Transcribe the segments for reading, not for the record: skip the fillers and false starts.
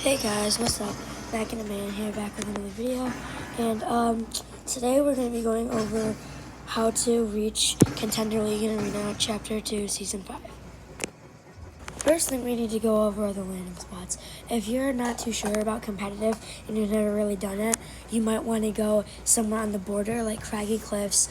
Hey guys, what's up? Back in a man here, back with another video. And today we're going to be going over how to reach Contender League and Arena Chapter 2, Season 5. First thing we need to go over are the landing spots. If you're not too sure about competitive and you've never really done it, you might want to go somewhere on the border like Craggy Cliffs,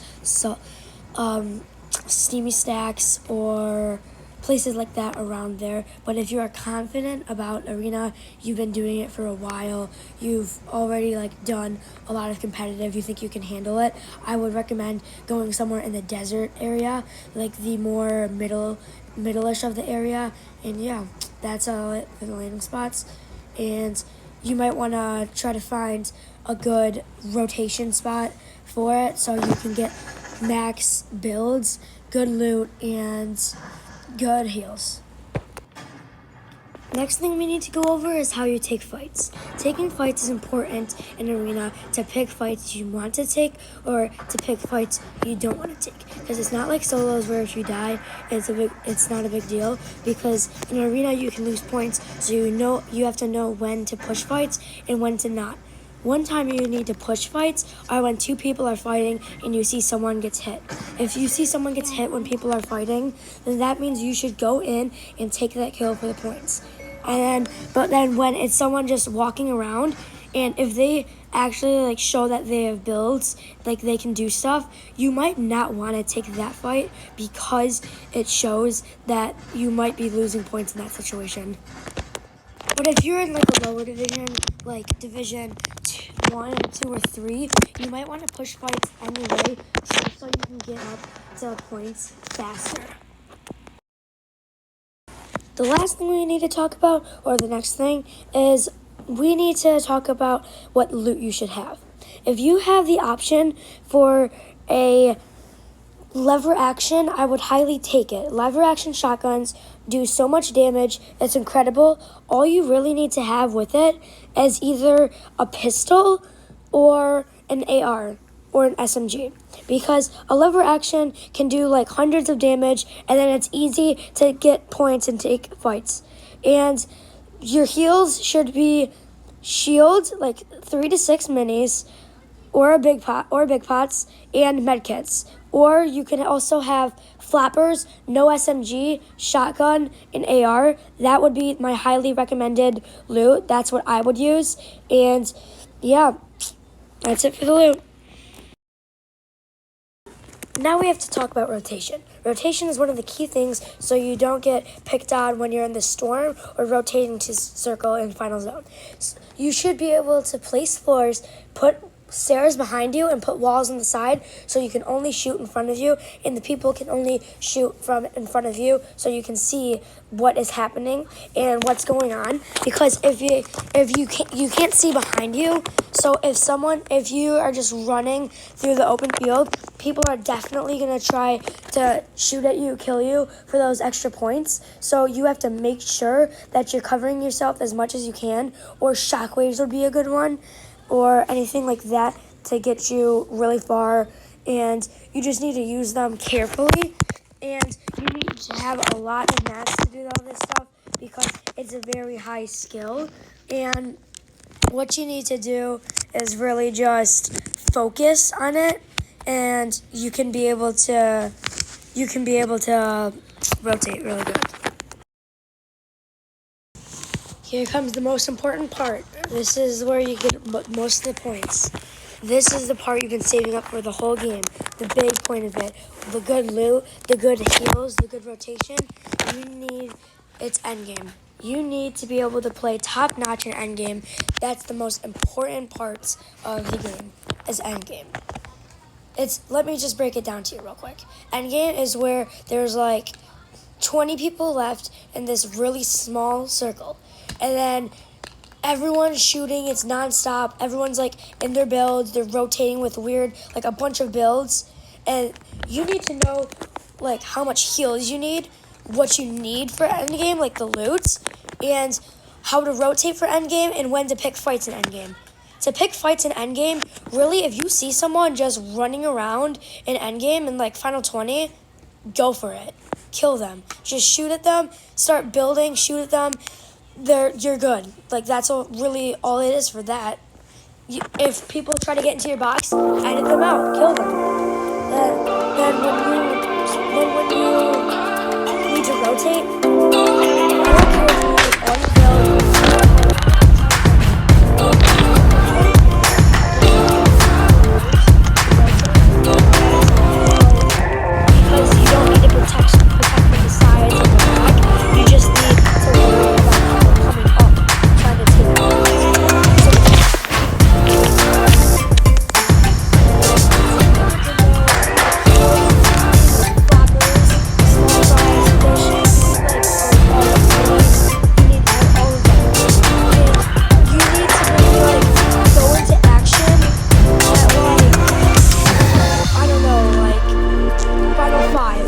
Steamy Stacks, or places like that around there. But if you are confident about arena, you've been doing it for a while, you've already done a lot of competitive, you think you can handle it, I would recommend going somewhere in the desert area, like the more middle-ish of the area. And yeah, that's all it for the landing spots. And you might want to try to find a good rotation spot for it so you can get max builds, good loot, and good heals. Next thing we need to go over is how you take fights. Taking fights is important in arena to pick fights you want to take or to pick fights you don't want to take. Because it's not like solos where if you die, it's not a big deal. Because in arena you can lose points, so you have to know when to push fights and when to not. One time you need to push fights are when two people are fighting and you see someone gets hit. If you see someone gets hit when people are fighting, then that means you should go in and take that kill for the points. But then when it's someone just walking around, and if they actually show that they have builds, they can do stuff, you might not want to take that fight because it shows that you might be losing points in that situation. But if you're in a lower division, like Division 1, 2, or 3, you might want to push fights anyway so you can get up to points faster. The last thing we need to talk about, or the next thing, is we need to talk about what loot you should have. If you have the option for a lever action, I would highly take it. Lever action shotguns do so much damage, it's incredible. All you really need to have with it is either a pistol or an AR or an SMG, because a lever action can do hundreds of damage, and then it's easy to get points and take fights. And your heals should be shields, 3 to 6 minis, or big pots, and medkits. Or you can also have flappers, no SMG, shotgun, and AR. That would be my highly recommended loot. That's what I would use. And yeah, that's it for the loot. Now we have to talk about rotation. Rotation is one of the key things so you don't get picked on when you're in the storm or rotating to circle in final zone. So you should be able to place floors, put stairs behind you, and put walls on the side so you can only shoot in front of you, and the people can only shoot from in front of you so you can see what is happening and what's going on. Because if you can't see behind you, so if you are just running through the open field, people are definitely going to try to shoot at you, kill you for those extra points. So you have to make sure that you're covering yourself as much as you can, or shockwaves would be a good one, or anything like that to get you really far. And you just need to use them carefully, and you need to have a lot of mats to do all this stuff because it's a very high skill. And what you need to do is really just focus on it, and you can be able to rotate really good. Here comes the most important part. This is where you get most of the points. This is the part you've been saving up for the whole game. The big point of it. The good loot, the good heals, the good rotation. It's endgame. You need to be able to play top-notch in endgame. That's the most important parts of the game, is endgame. Let me just break it down to you real quick. Endgame is where there's 20 people left in this really small circle. And then everyone's shooting, it's nonstop. Everyone's in their builds, they're rotating with weird, a bunch of builds. And you need to know how much heals you need, what you need for endgame, the loots, and how to rotate for endgame, and when to pick fights in endgame. To pick fights in endgame, really, if you see someone just running around in endgame in Final 20, go for it. Kill them. Just shoot at them, start building, shoot at them. you're good. Like that's really all it is for that. If people try to get into your box, edit them out, kill them. Then when you need to rotate, I don't care if you use all your because you don't need to protect from the sides and the back. You just need to worry about people coming up trying to take out.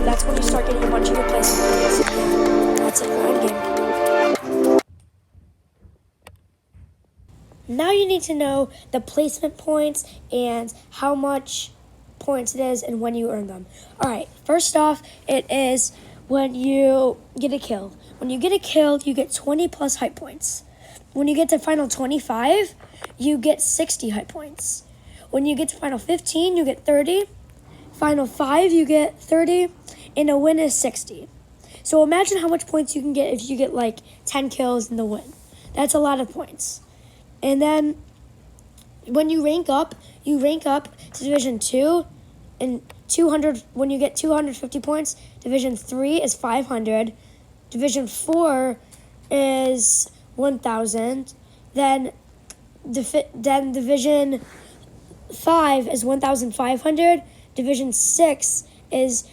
That's when you start getting a bunch of replacement points. That's it for endgame. Now you need to know the placement points and how much points it is and when you earn them. Alright, first off, it is when you get a kill. When you get a kill, you get 20 plus hype points. When you get to final 25, you get 60 hype points. When you get to final 15, you get 30. Final 5, you get 30. And a win is 60. So imagine how much points you can get if you get like 10 kills in the win. That's a lot of points. And then when you rank up to Division 2 and 200. When you get 250 points, Division 3 is 500. Division 4 is 1,000. Then Division 5 is 1,500. Division 6 is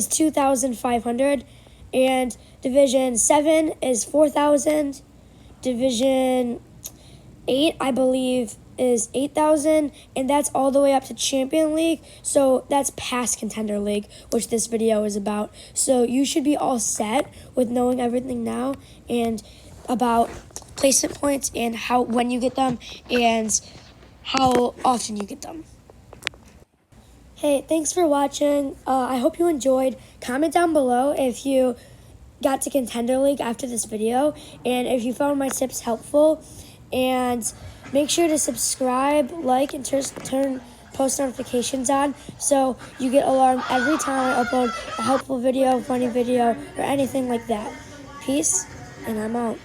2,500, and Division 7 is 4,000. Division 8, I believe, is 8,000, and that's all the way up to Champion League. So that's past Contender League, which this video is about. So you should be all set with knowing everything now and about placement points and when you get them and how often you get them. Hey, thanks for watching. I hope you enjoyed. Comment down below if you got to Contender League after this video and if you found my tips helpful. And make sure to subscribe, like, and turn post notifications on so you get alarmed every time I upload a helpful video, funny video, or anything like that. Peace, and I'm out.